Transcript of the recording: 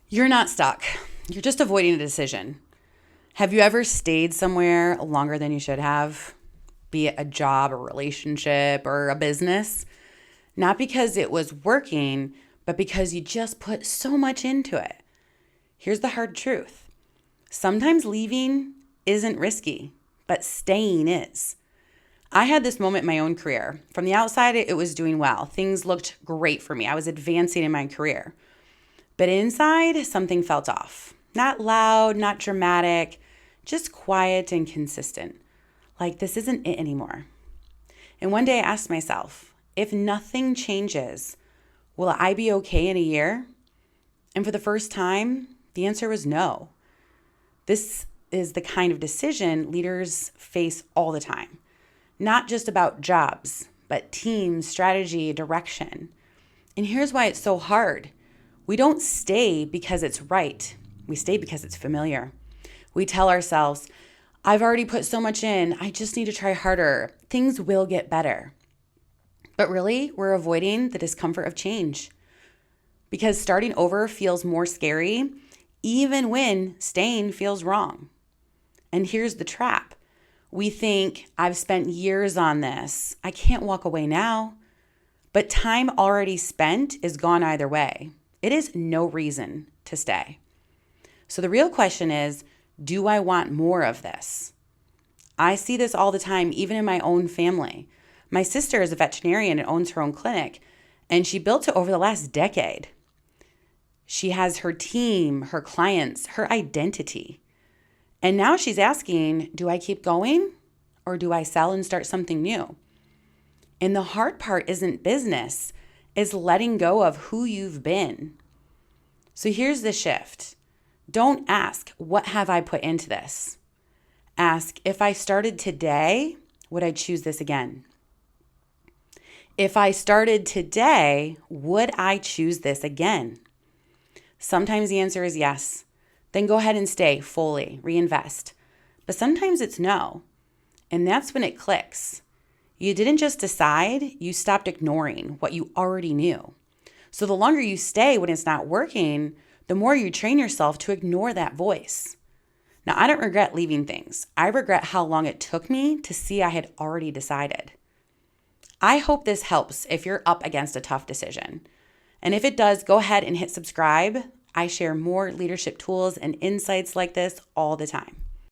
You're not stuck. You're just avoiding a decision. Have you ever stayed somewhere longer than you should have? Be it a job, a relationship, or a business? Not because it was working, but because you just put so much into it. Here's the hard truth. Sometimes leaving isn't risky, but staying is. I had this moment in my own career. From the outside, it was doing well. Things looked great for me. I was advancing in my career. But inside, something felt off. Not loud, not dramatic, just quiet and consistent. Like, this isn't it anymore. And one day I asked myself, if nothing changes, will I be okay in a year? And for the first time, the answer was no. This is the kind of decision leaders face all the time. Not just about jobs, but team, strategy, direction. And here's why it's so hard. We don't stay because it's right. We stay because it's familiar. We tell ourselves, I've already put so much in. I just need to try harder. Things will get better. But really, we're avoiding the discomfort of change because starting over feels more scary, even when staying feels wrong. And here's the trap. We think, I've spent years on this. I can't walk away now. But time already spent is gone either way. It is no reason to stay. So the real question is, do I want more of this? I see this all the time, even in my own family. My sister is a veterinarian and owns her own clinic, and she built it over the last decade. She has her team, her clients, her identity. And now she's asking, do I keep going or do I sell and start something new? And the hard part isn't business, it's letting go of who you've been. So here's the shift. Don't ask, what have I put into this? Ask, if I started today, would I choose this again? If I started today, would I choose this again? Sometimes the answer is yes. Then go ahead and stay fully, reinvest. But sometimes it's no. And that's when it clicks. You didn't just decide, you stopped ignoring what you already knew. So the longer you stay when it's not working, the more you train yourself to ignore that voice. Now, I don't regret leaving things. I regret how long it took me to see I had already decided. I hope this helps if you're up against a tough decision. And if it does, go ahead and hit subscribe. I share more leadership tools and insights like this all the time.